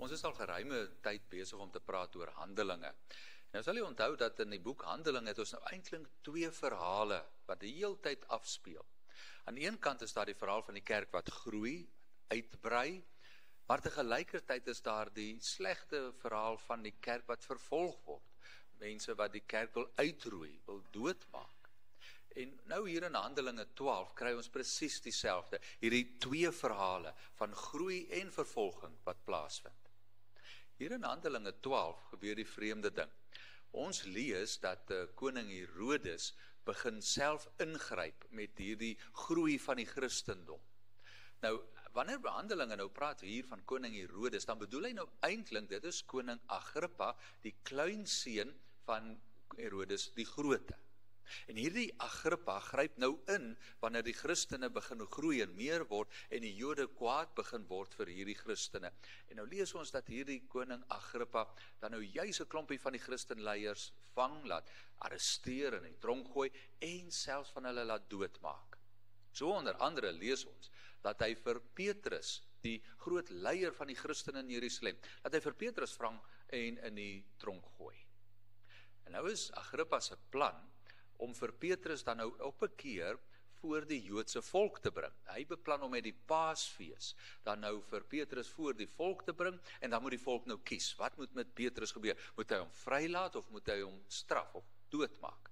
Ons is al geruime tyd besig om te praat oor Handelinge. Nou sal jy onthou dat in die boek Handelinge het ons nou eintlik 2 verhale wat die hele tyd afspeel. Aan die een kant is daar die verhaal van die kerk wat groei, uitbrei, maar tegelijkertyd is daar die slegte verhaal van die kerk wat vervolg word. Mense wat die kerk wil uitroei, wil doodmaak. En nou hier in Handelinge 12 kry ons presies dieselfde, hierdie 2 verhale van groei en vervolging wat plaasvind. Hier in Handelinge 12 gebeur die vreemde ding. Ons lees dat koning Herodes begin self ingryp met hierdie groei van die Christendom. Nou, wanneer Handelinge nou praat hier van koning Herodes, dan bedoel hy nou eintlik, dit is koning Agrippa, die kleinseun van Herodes die Grote. En hierdie Agrippa gryp nou in wanneer die Christene begin groei en meer word en die Jode kwaad begin word vir hierdie Christene. En nou lees ons dat hierdie koning Agrippa dan nou juis 'n klompie van die Christenleiers vang, laat arresteer en in die tronk gooi en selfs van hulle laat doodmaak. So onder andere lees ons dat hy vir Petrus, die groot leier van die Christene in Jerusalem, dat hy vir Petrus vang en in die tronk gooi. En nou is Agrippa se plan om vir Petrus dan nou op 'n keer voor die Joodse volk te bring. Hy beplan om met die Paasfees dan nou vir Petrus voor die volk te bring, en dan moet die volk nou kies, wat moet met Petrus gebeur? Moet hy hom vrylaat of moet hy hom straf of doodmaak?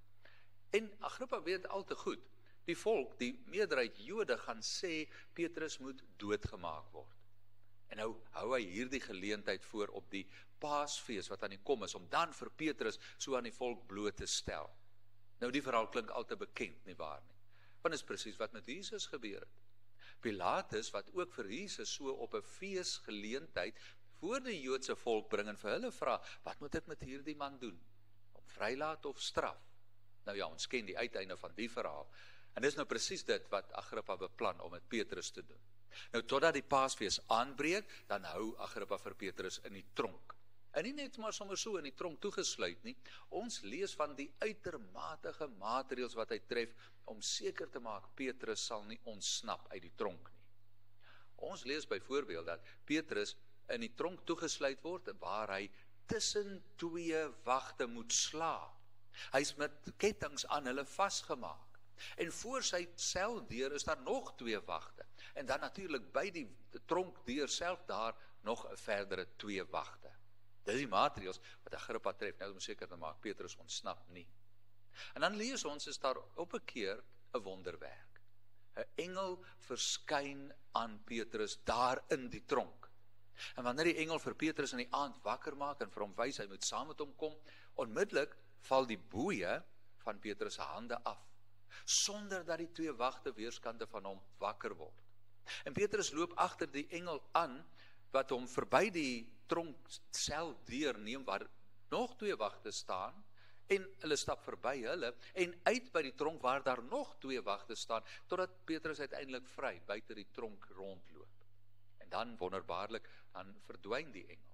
En Agrippa weet al te goed, die volk, die meerderheid Jode gaan sê, Petrus moet doodgemaak word. En nou hou hy hierdie geleentheid voor op die Paasfees wat aan die kom is, om dan vir Petrus so aan die volk bloot te stel. Nou die verhaal klink al te bekend, nie waar nie? Want is presies wat met Jesus gebeur het. Pilatus, wat ook vir Jesus so op 'n feesgeleentheid voor die Joodse volk bring en vir hulle vra, wat moet ek met hierdie man doen? Om vrylaat of straf? Nou ja, ons ken die uiteinde van die verhaal. En dis nou presies dit wat Agrippa beplan om met Petrus te doen. Nou totdat die Paasfees aanbreek, dan hou Agrippa vir Petrus in die tronk. En nie net maar sommer so in die tronk toegesluit nie. Ons lees van die uitermatige maatreëls wat hy tref om seker te maak Petrus sal nie ontsnap uit die tronk nie. Ons lees byvoorbeeld dat Petrus in die tronk toegesluit word waar hy tussen 2 wagte moet slaap. Hy's met kettinge aan hulle vasgemaak. En voor sy seldeur is daar nog 2 wagte. En dan natuurlik by die tronkdeur self daar nog 'n verdere 2 wagte. Dis die maatreëls wat Agrippa tref, nou om seker te maak, Petrus ontsnap nie. En dan lees ons, is daar op 'n keer 'n wonderwerk. 'n Engel verskyn aan Petrus daar in die tronk. En wanneer die engel vir Petrus in die aand wakker maak en vir hom wys, hy moet saam met hom kom, onmiddellik val die boeie van Petrus se hande af, sonder dat die 2 wagte weerskante van hom wakker word. En Petrus loop agter die engel aan, wat hom verby die tronksel deurneem, waar nog 2 wagte staan, en hulle stap verby hulle, en uit by die tronk waar daar nog 2 wagte staan, totdat Petrus uiteindelik vry buite die tronk rondloop. En dan wonderbaarlik, dan verdwyn die engel.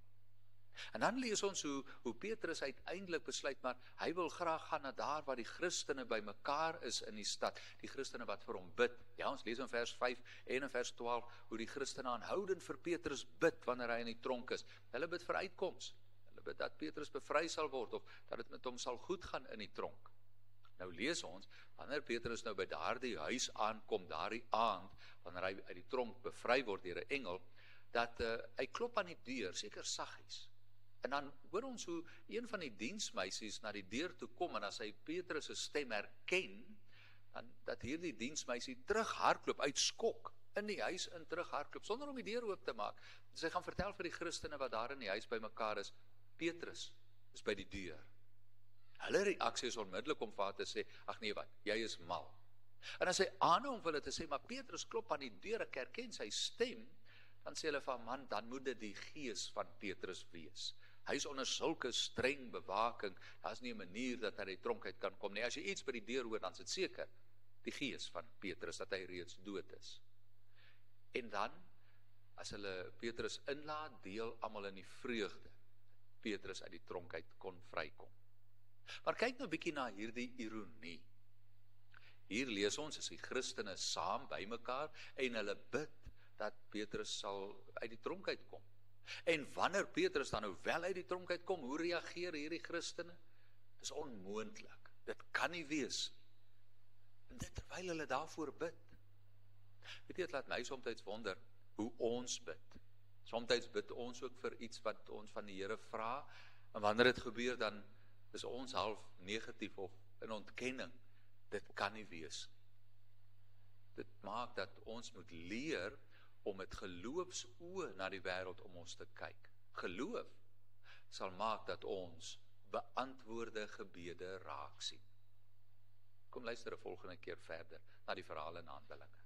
En dan lees ons hoe Petrus uiteindelik besluit, maar hy wil graag gaan na daar waar die Christene by mekaar is in die stad, die Christene wat vir hom bid. Ja, ons lees in vers 5 en in vers 12, hoe die Christene aanhoudend vir Petrus bid wanneer hy in die tronk is. Hulle bid vir uitkoms, hulle bid dat Petrus bevry sal word, of dat dit met hom sal goed gaan in die tronk. Nou lees ons, wanneer Petrus nou by daardie huis aankom, daardie aand, wanneer hy uit die tronk bevry word deur 'n engel, dat hy klop aan die deur, seker saggies. En dan hoor ons hoe een van die diensmeisies na die deur toe kom, en as hy Petrus se stem herken, dan dat hierdie diensmeisie terughardloop uit skok, in die huis in terughardloop, sonder om die deur oop te maak. Sy gaan vertel vir die Christene wat daar in die huis by mekaar is, Petrus is by die deur. Hulle reaksie is onmiddellik om vir haar te sê, ag nee wat, jy is mal. En as hy aanhou om vir hulle te sê, maar Petrus klop aan die deur, ek herken sy stem, dan sê hulle van, man, dan moet dit die gees van Petrus wees. Hy is onder sulke streng bewaking, daar is nie 'n manier dat hy die tronk uit kan kom nie. As jy iets by die deur hoor, dan is dit seker die gees van Petrus, dat hy reeds dood is. En dan, as hulle Petrus inlaat, deel almal in die vreugde, Petrus uit die tronk uit kon vrykom. Maar kyk nou bietjie na hierdie ironie. Hier lees ons, is die Christene saam by mekaar en hulle bid dat Petrus sal uit die tronk uitkom. En wanneer Petrus dan nou wel uit die tronk uitkom, hoe reageer hierdie Christene? Dis onmoontlik. Dit kan nie wees. En dit terwyl hulle daarvoor bid. Weet jy, dit laat my soms wonder hoe ons bid. Soms bid ons ook vir iets wat ons van die Here vra, en wanneer dit gebeur, dan is ons half negatief of in ontkenning. Dit kan nie wees. Dit maak dat ons moet leer om met geloofsoë na die wêreld om ons te kyk. Geloof sal maak dat ons beantwoorde gebede raak sien. Kom luister 'n volgende keer verder na die verhaal in Handelinge.